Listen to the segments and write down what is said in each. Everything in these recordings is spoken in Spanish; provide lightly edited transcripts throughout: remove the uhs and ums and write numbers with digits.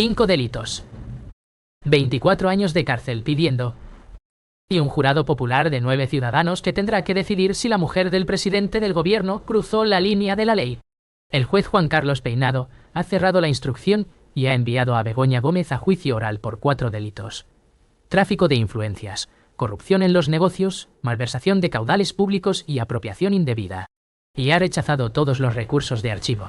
5 delitos. 24 años de cárcel pidiendo. Y un jurado popular de 9 ciudadanos que tendrá que decidir si la mujer del presidente del gobierno cruzó la línea de la ley. El juez Juan Carlos Peinado ha cerrado la instrucción y ha enviado a Begoña Gómez a juicio oral por 4 delitos. Tráfico de influencias, corrupción en los negocios, malversación de caudales públicos y apropiación indebida. Y ha rechazado todos los recursos de archivo.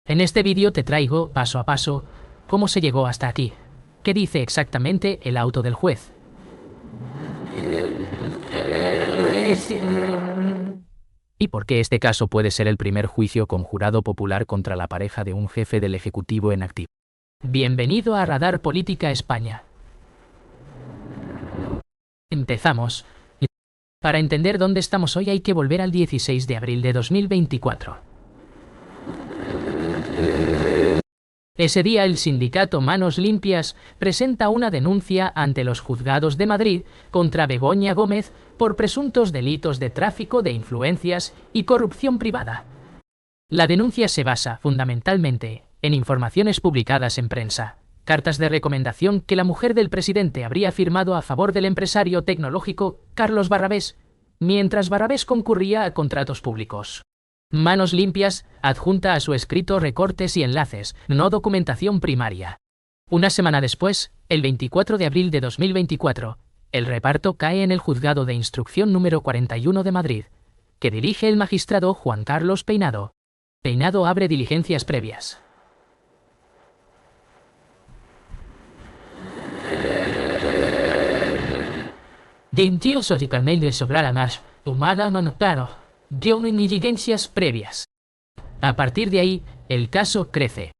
En este vídeo te traigo, paso a paso, cómo se llegó hasta aquí. ¿Qué dice exactamente el auto del juez? ¿Y por qué este caso puede ser el primer juicio con jurado popular contra la pareja de un jefe del Ejecutivo en activo? Bienvenido a Radar Política España. Empezamos. Para entender dónde estamos hoy hay que volver al 16 de abril de 2024. Ese día el sindicato Manos Limpias presenta una denuncia ante los juzgados de Madrid contra Begoña Gómez por presuntos delitos de tráfico de influencias y corrupción privada. La denuncia se basa, fundamentalmente, en informaciones publicadas en prensa, cartas de recomendación que la mujer del presidente habría firmado a favor del empresario tecnológico Carlos Barrabés, mientras Barrabés concurría a contratos públicos. Manos Limpias adjunta a su escrito recortes y enlaces, no documentación primaria. Una semana después, el 24 de abril de 2024, el reparto cae en el Juzgado de Instrucción número 41 de Madrid, que dirige el magistrado Juan Carlos Peinado. Peinado abre diligencias previas. Diligencias previas. A partir de ahí, el caso crece.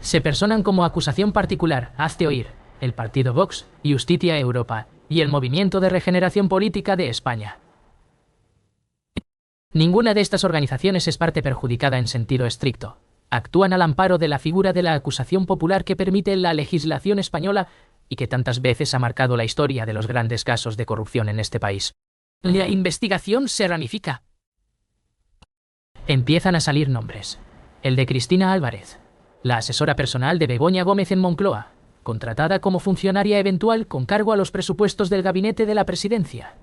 Se personan como acusación particular, hazte oír, el partido Vox, Justicia Europa y el Movimiento de Regeneración Política de España. Ninguna de estas organizaciones es parte perjudicada en sentido estricto. Actúan al amparo de la figura de la acusación popular que permite la legislación española y que tantas veces ha marcado la historia de los grandes casos de corrupción en este país. La investigación se ramifica. Empiezan a salir nombres. El de Cristina Álvarez, la asesora personal de Begoña Gómez en Moncloa, contratada como funcionaria eventual con cargo a los presupuestos del gabinete de la presidencia.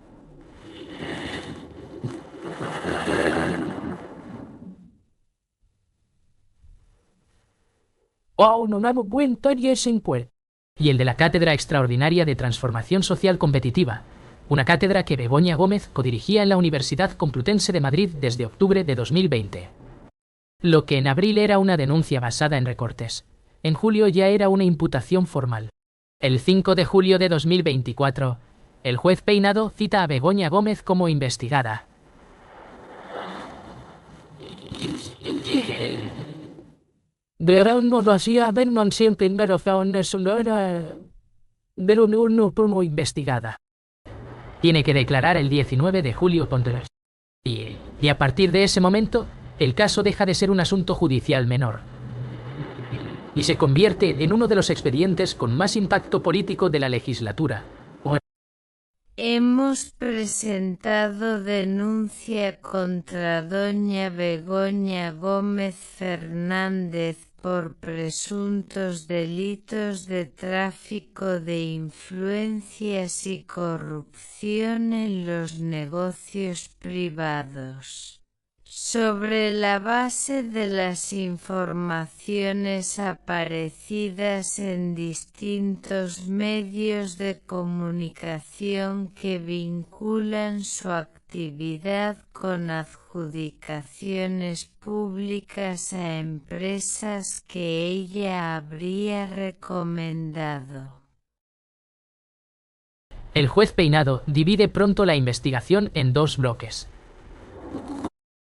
Y el de la Cátedra Extraordinaria de Transformación Social Competitiva, una cátedra que Begoña Gómez codirigía en la Universidad Complutense de Madrid desde octubre de 2020. Lo que en abril era una denuncia basada en recortes, en julio ya era una imputación formal. El 5 de julio de 2024, el juez Peinado cita a Begoña Gómez como investigada. Como investigada. Tiene que declarar el 19 de julio y a partir de ese momento, el caso deja de ser un asunto judicial menor y se convierte en uno de los expedientes con más impacto político de la legislatura. Hemos presentado denuncia contra doña Begoña Gómez Fernández por presuntos delitos de tráfico de influencias y corrupción en los negocios privados. Sobre la base de las informaciones aparecidas en distintos medios de comunicación que vinculan su actividad con adjudicaciones públicas a empresas que ella habría recomendado. El juez Peinado divide pronto la investigación en 2 bloques.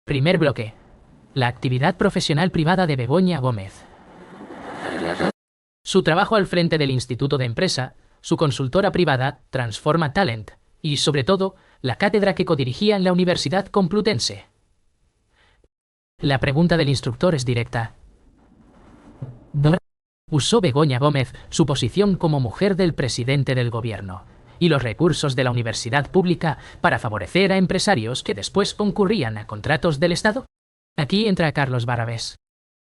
Primer bloque. La actividad profesional privada de Begoña Gómez. Su trabajo al frente del Instituto de Empresa, su consultora privada, Transforma Talent, y sobre todo, la cátedra que codirigía en la Universidad Complutense. La pregunta del instructor es directa. ¿Usó Begoña Gómez su posición como mujer del presidente del gobierno y los recursos de la universidad pública para favorecer a empresarios que después concurrían a contratos del Estado? Aquí entra Carlos Barrabés,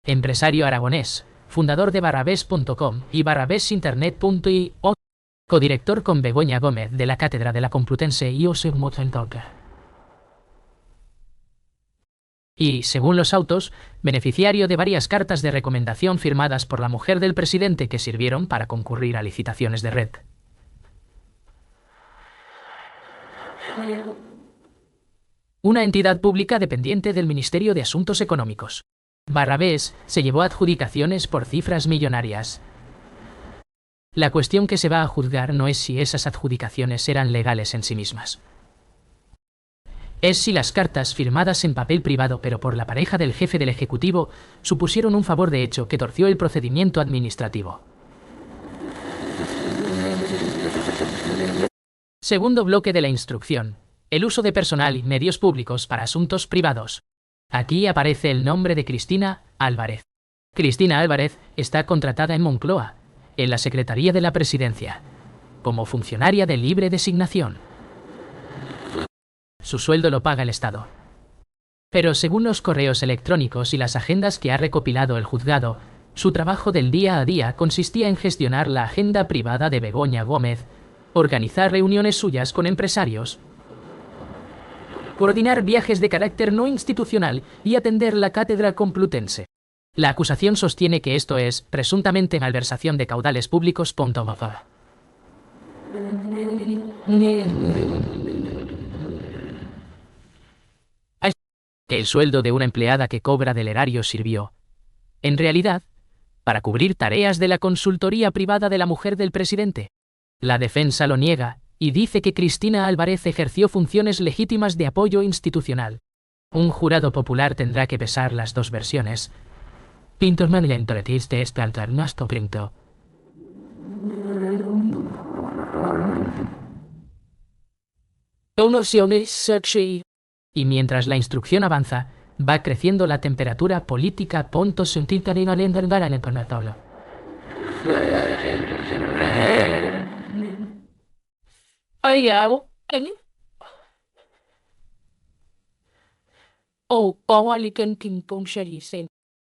empresario aragonés, fundador de Barrabés.com y barrabesinternet.io, codirector con Begoña Gómez de la Cátedra de la Complutense y Josep Motentoca. Y, según los autos, beneficiario de varias cartas de recomendación firmadas por la mujer del presidente que sirvieron para concurrir a licitaciones de red. Una entidad pública dependiente del Ministerio de Asuntos Económicos. Barrabés se llevó adjudicaciones por cifras millonarias. La cuestión que se va a juzgar no es si esas adjudicaciones eran legales en sí mismas. Es si las cartas firmadas en papel privado pero por la pareja del jefe del Ejecutivo supusieron un favor de hecho que torció el procedimiento administrativo. Segundo bloque de la instrucción. El uso de personal y medios públicos para asuntos privados. Aquí aparece el nombre de Cristina Álvarez. Cristina Álvarez está contratada en Moncloa, en la Secretaría de la Presidencia, como funcionaria de libre designación. Su sueldo lo paga el Estado. Pero según los correos electrónicos y las agendas que ha recopilado el juzgado, su trabajo del día a día consistía en gestionar la agenda privada de Begoña Gómez, organizar reuniones suyas con empresarios, coordinar viajes de carácter no institucional y atender la Cátedra Complutense. La acusación sostiene que esto es, presuntamente, malversación de caudales públicos. Que el sueldo de una empleada que cobra del erario sirvió, en realidad, para cubrir tareas de la consultoría privada de la mujer del presidente. La defensa lo niega y dice que Cristina Álvarez ejerció funciones legítimas de apoyo institucional. Un jurado popular tendrá que pesar las dos versiones. Y mientras la instrucción avanza, va creciendo la temperatura política.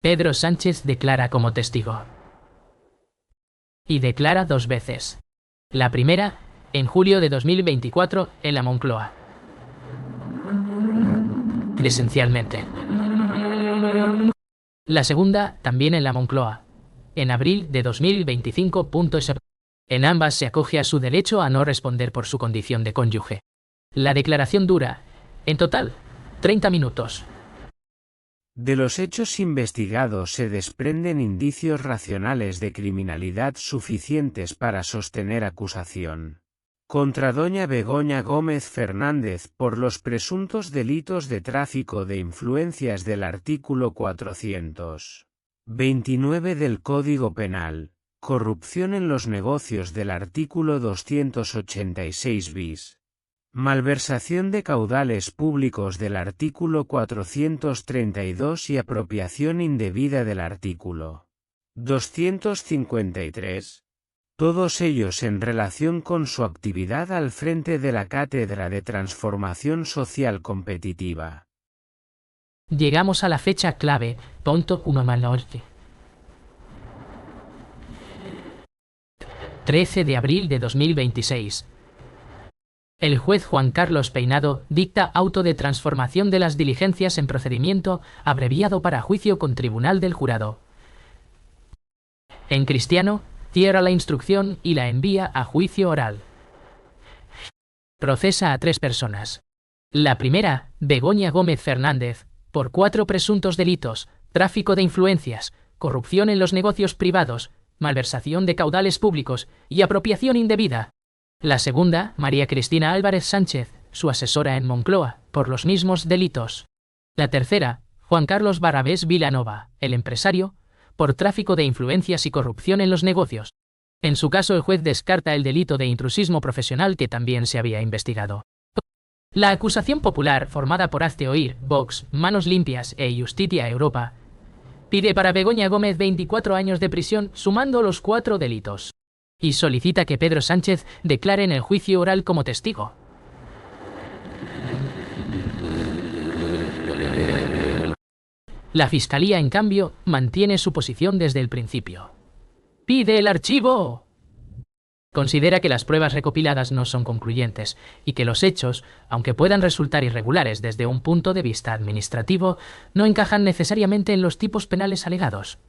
Pedro Sánchez declara como testigo. Y declara dos veces. La primera, en julio de 2024, en la Moncloa. Presencialmente. La segunda, también en la Moncloa, en abril de 2025. En ambas se acoge a su derecho a no responder por su condición de cónyuge. La declaración dura, en total, 30 minutos. De los hechos investigados se desprenden indicios racionales de criminalidad suficientes para sostener acusación contra doña Begoña Gómez Fernández por los presuntos delitos de tráfico de influencias del artículo 429 del Código Penal, corrupción en los negocios del artículo 286 bis, malversación de caudales públicos del artículo 432 y apropiación indebida del artículo 253. Todos ellos en relación con su actividad al frente de la Cátedra de Transformación Social Competitiva. Llegamos a la fecha clave, punto 13 de abril de 2026. El juez Juan Carlos Peinado dicta auto de transformación de las diligencias en procedimiento abreviado para juicio con tribunal del jurado. En cristiano, cierra la instrucción y la envía a juicio oral. Procesa a 3 personas. La primera, Begoña Gómez Fernández, por 4 presuntos delitos: tráfico de influencias, corrupción en los negocios privados, malversación de caudales públicos y apropiación indebida. La segunda, María Cristina Álvarez Sánchez, su asesora en Moncloa, por los mismos delitos. La tercera, Juan Carlos Barrabés Vilanova, el empresario, por tráfico de influencias y corrupción en los negocios. En su caso, el juez descarta el delito de intrusismo profesional que también se había investigado. La acusación popular, formada por Hazte Oír, Vox, Manos Limpias e Justitia Europa, pide para Begoña Gómez 24 años de prisión, sumando los 4 delitos. Y solicita que Pedro Sánchez declare en el juicio oral como testigo. La Fiscalía, en cambio, mantiene su posición desde el principio. ¡Pide el archivo! Considera que las pruebas recopiladas no son concluyentes y que los hechos, aunque puedan resultar irregulares desde un punto de vista administrativo, no encajan necesariamente en los tipos penales alegados.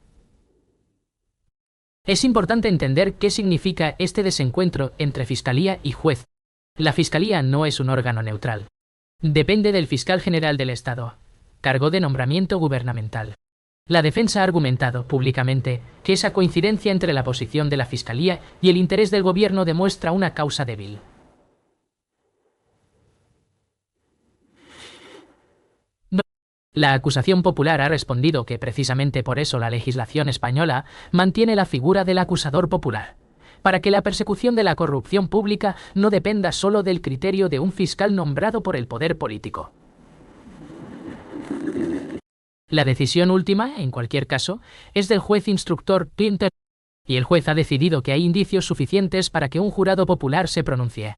Es importante entender qué significa este desencuentro entre Fiscalía y juez. La Fiscalía no es un órgano neutral. Depende del Fiscal General del Estado, cargo de nombramiento gubernamental. La defensa ha argumentado públicamente que esa coincidencia entre la posición de la Fiscalía y el interés del gobierno demuestra una causa débil. La acusación popular ha respondido que precisamente por eso la legislación española mantiene la figura del acusador popular, para que la persecución de la corrupción pública no dependa solo del criterio de un fiscal nombrado por el poder político. La decisión última, en cualquier caso, es del juez instructor Pinter, y el juez ha decidido que hay indicios suficientes para que un jurado popular se pronuncie.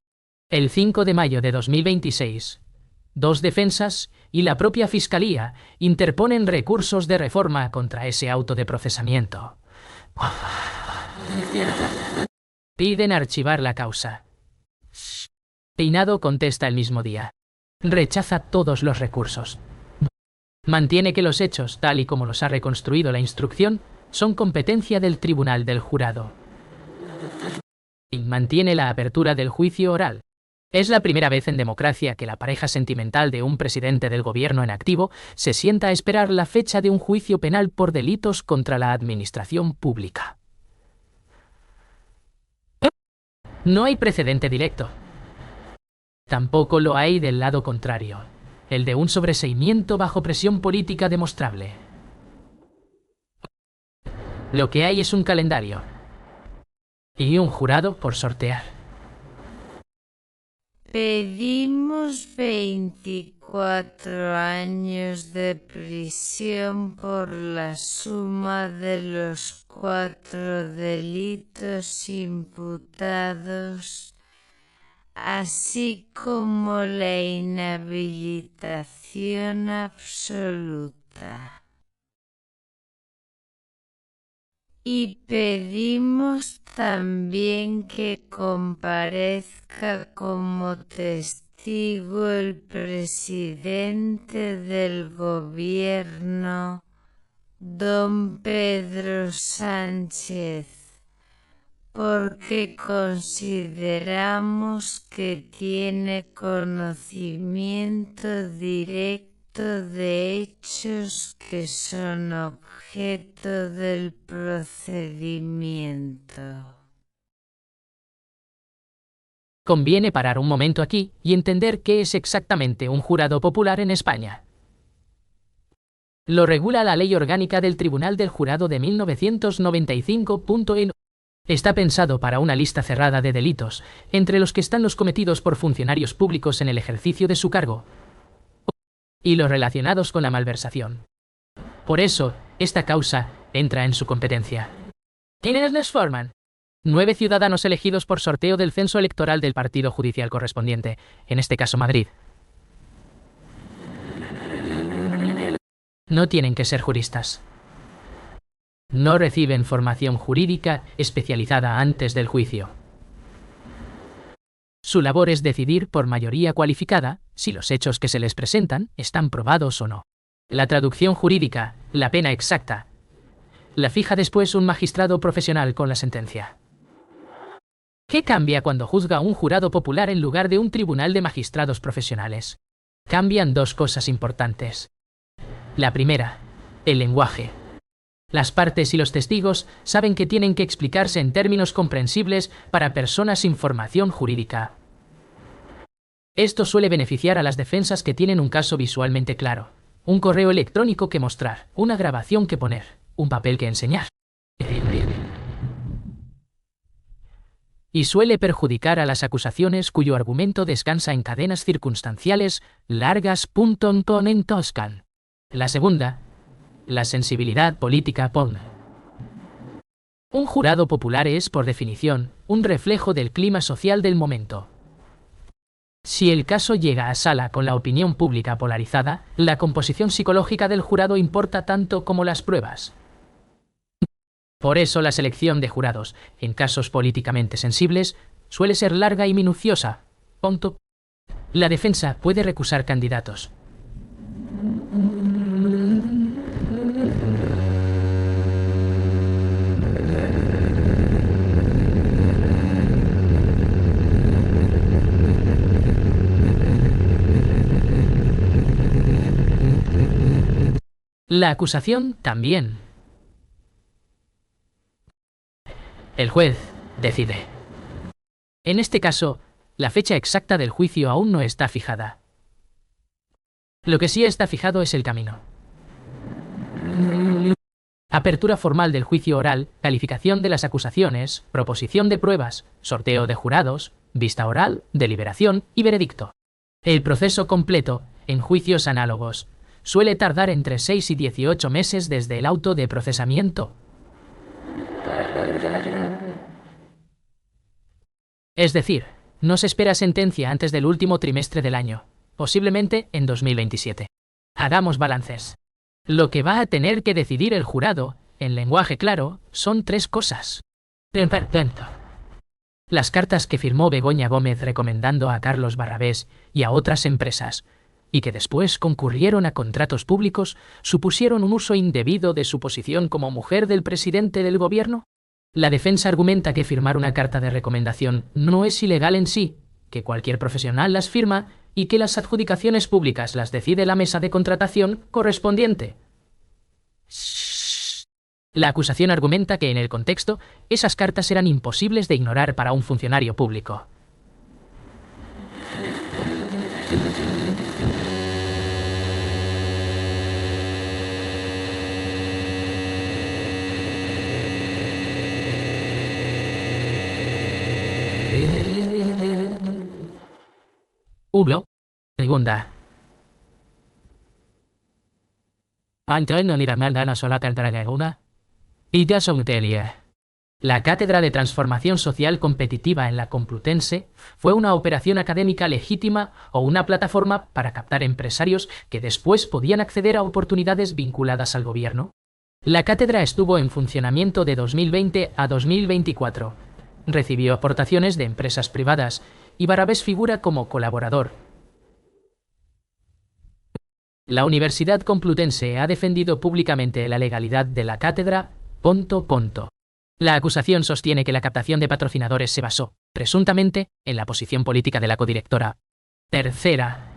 El 5 de mayo de 2026, dos defensas y la propia Fiscalía interponen recursos de reforma contra ese auto de procesamiento. Piden archivar la causa. Peinado contesta el mismo día. Rechaza todos los recursos. Mantiene que los hechos, tal y como los ha reconstruido la instrucción, son competencia del tribunal del jurado. Y mantiene la apertura del juicio oral. Es la primera vez en democracia que la pareja sentimental de un presidente del gobierno en activo se sienta a esperar la fecha de un juicio penal por delitos contra la administración pública. No hay precedente directo. Tampoco lo hay del lado contrario, el de un sobreseimiento bajo presión política demostrable. Lo que hay es un calendario y un jurado por sortear. Pedimos 24 años de prisión por la suma de los 4 delitos imputados, así como la inhabilitación absoluta. Y pedimos también que comparezca como testigo el presidente del gobierno, don Pedro Sánchez, porque consideramos que tiene conocimiento directo de hechos que son objeto del procedimiento. Conviene parar un momento aquí y entender qué es exactamente un jurado popular en España. Lo regula la Ley Orgánica del Tribunal del Jurado de 1995. Está pensado para una lista cerrada de delitos, entre los que están los cometidos por funcionarios públicos en el ejercicio de su cargo y los relacionados con la malversación. Por eso, esta causa entra en su competencia. ¿Quiénes les forman? 9 ciudadanos elegidos por sorteo del censo electoral del partido judicial correspondiente, en este caso Madrid. No tienen que ser juristas. No reciben formación jurídica especializada antes del juicio. Su labor es decidir por mayoría cualificada si los hechos que se les presentan están probados o no. La traducción jurídica, la pena exacta, la fija después un magistrado profesional con la sentencia. ¿Qué cambia cuando juzga un jurado popular en lugar de un tribunal de magistrados profesionales? Cambian dos cosas importantes. La primera, el lenguaje. Las partes y los testigos saben que tienen que explicarse en términos comprensibles para personas sin formación jurídica. Esto suele beneficiar a las defensas que tienen un caso visualmente claro, un correo electrónico que mostrar, una grabación que poner, un papel que enseñar. Y suele perjudicar a las acusaciones cuyo argumento descansa en cadenas circunstanciales largas. En Toscan. La segunda, la sensibilidad política. Un jurado popular es, por definición, un reflejo del clima social del momento. Si el caso llega a sala con la opinión pública polarizada, la composición psicológica del jurado importa tanto como las pruebas. Por eso la selección de jurados, en casos políticamente sensibles, suele ser larga y minuciosa. Punto. La defensa puede recusar candidatos. La acusación también. El juez decide. En este caso, la fecha exacta del juicio aún no está fijada. Lo que sí está fijado es el camino. Apertura formal del juicio oral, calificación de las acusaciones, proposición de pruebas, sorteo de jurados, vista oral, deliberación y veredicto. El proceso completo, en juicios análogos, suele tardar entre 6 y 18 meses desde el auto de procesamiento. Es decir, no se espera sentencia antes del último trimestre del año, posiblemente en 2027. Hagamos balances. Lo que va a tener que decidir el jurado, en lenguaje claro, son 3 cosas. Las cartas que firmó Begoña Gómez recomendando a Carlos Barrabés y a otras empresas, y que después concurrieron a contratos públicos, supusieron un uso indebido de su posición como mujer del presidente del gobierno. La defensa argumenta que firmar una carta de recomendación no es ilegal en sí, que cualquier profesional las firma y que las adjudicaciones públicas las decide la mesa de contratación correspondiente. La acusación argumenta que en el contexto, esas cartas eran imposibles de ignorar para un funcionario público. Uno. Segunda. La Cátedra de Transformación Social Competitiva en la Complutense fue una operación académica legítima o una plataforma para captar empresarios que después podían acceder a oportunidades vinculadas al gobierno. La cátedra estuvo en funcionamiento de 2020 a 2024. Recibió aportaciones de empresas privadas y Barrabés figura como colaborador. La Universidad Complutense ha defendido públicamente la legalidad de la cátedra. La acusación sostiene que la captación de patrocinadores se basó, presuntamente, en la posición política de la codirectora. Tercera.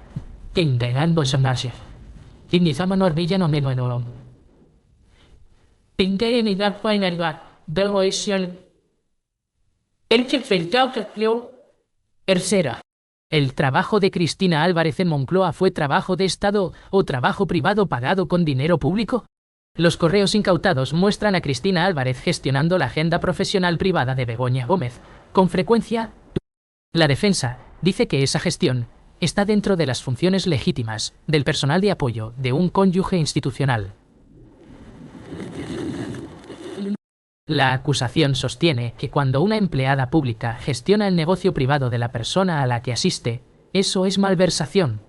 Tercera. ¿El trabajo de Cristina Álvarez en Moncloa fue trabajo de Estado o trabajo privado pagado con dinero público? Los correos incautados muestran a Cristina Álvarez gestionando la agenda profesional privada de Begoña Gómez. Con frecuencia, la defensa dice que esa gestión está dentro de las funciones legítimas del personal de apoyo de un cónyuge institucional. La acusación sostiene que cuando una empleada pública gestiona el negocio privado de la persona a la que asiste, eso es malversación.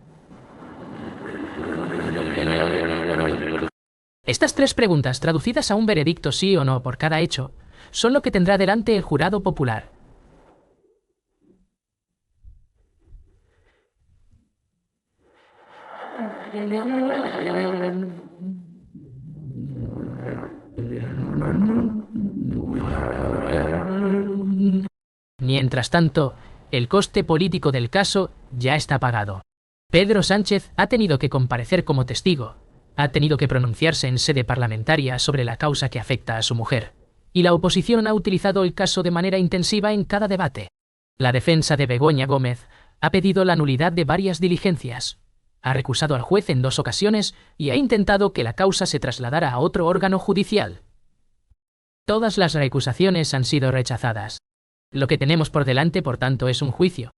Estas 3 preguntas, traducidas a un veredicto sí o no por cada hecho, son lo que tendrá delante el jurado popular. Mientras tanto, el coste político del caso ya está pagado. Pedro Sánchez ha tenido que comparecer como testigo, ha tenido que pronunciarse en sede parlamentaria sobre la causa que afecta a su mujer, y la oposición ha utilizado el caso de manera intensiva en cada debate. La defensa de Begoña Gómez ha pedido la nulidad de varias diligencias, ha recusado al juez en 2 ocasiones y ha intentado que la causa se trasladara a otro órgano judicial. Todas las recusaciones han sido rechazadas. Lo que tenemos por delante, por tanto, es un juicio,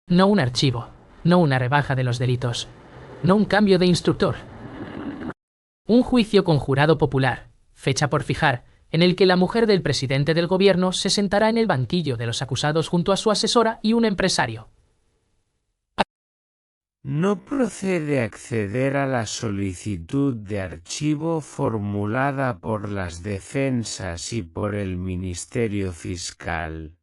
no un archivo, no una rebaja de los delitos, no un cambio de instructor. Un juicio con jurado popular, fecha por fijar, en el que la mujer del presidente del gobierno se sentará en el banquillo de los acusados junto a su asesora y un empresario. No procede acceder a la solicitud de archivo formulada por las defensas y por el Ministerio Fiscal,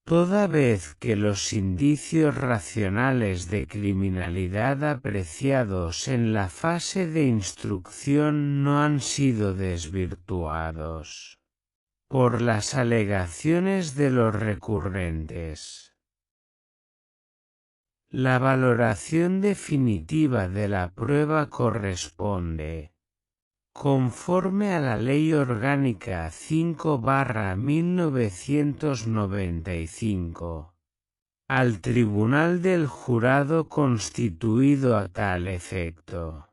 toda vez que los indicios racionales de criminalidad apreciados en la fase de instrucción no han sido desvirtuados por las alegaciones de los recurrentes. La valoración definitiva de la prueba corresponde, conforme a la Ley Orgánica 5/1995, al Tribunal del Jurado constituido a tal efecto.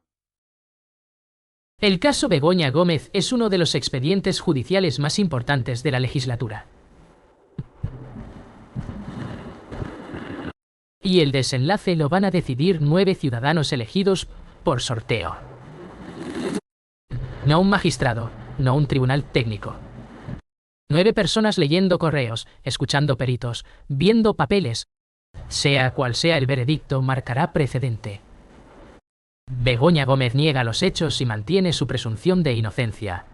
El caso Begoña Gómez es uno de los expedientes judiciales más importantes de la legislatura. Y el desenlace lo van a decidir 9 ciudadanos elegidos por sorteo. No un magistrado, no un tribunal técnico. 9 personas leyendo correos, escuchando peritos, viendo papeles. Sea cual sea el veredicto, marcará precedente. Begoña Gómez niega los hechos y mantiene su presunción de inocencia.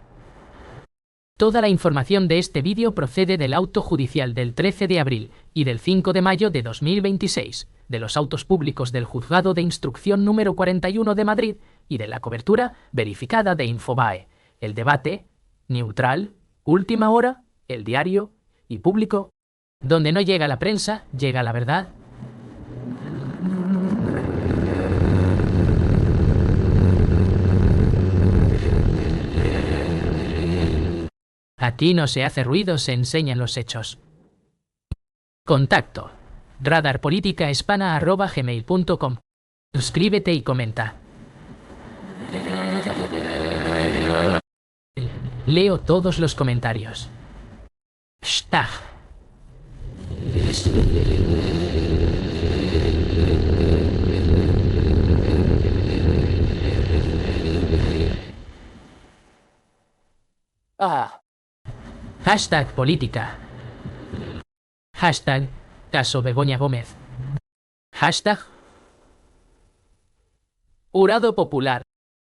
Toda la información de este vídeo procede del auto judicial del 13 de abril y del 5 de mayo de 2026, de los autos públicos del Juzgado de Instrucción número 41 de Madrid y de la cobertura verificada de Infobae, El Debate, Neutral, Última Hora, El Diario y Público. Donde no llega la prensa, llega la verdad. Aquí no se hace ruido, se enseñan los hechos. Contacto: radarpoliticahispana@gmail.com. Suscríbete y comenta. Leo todos los comentarios. Hashtag. Hashtag política. Hashtag caso Begoña Gómez. Hashtag Jurado Popular.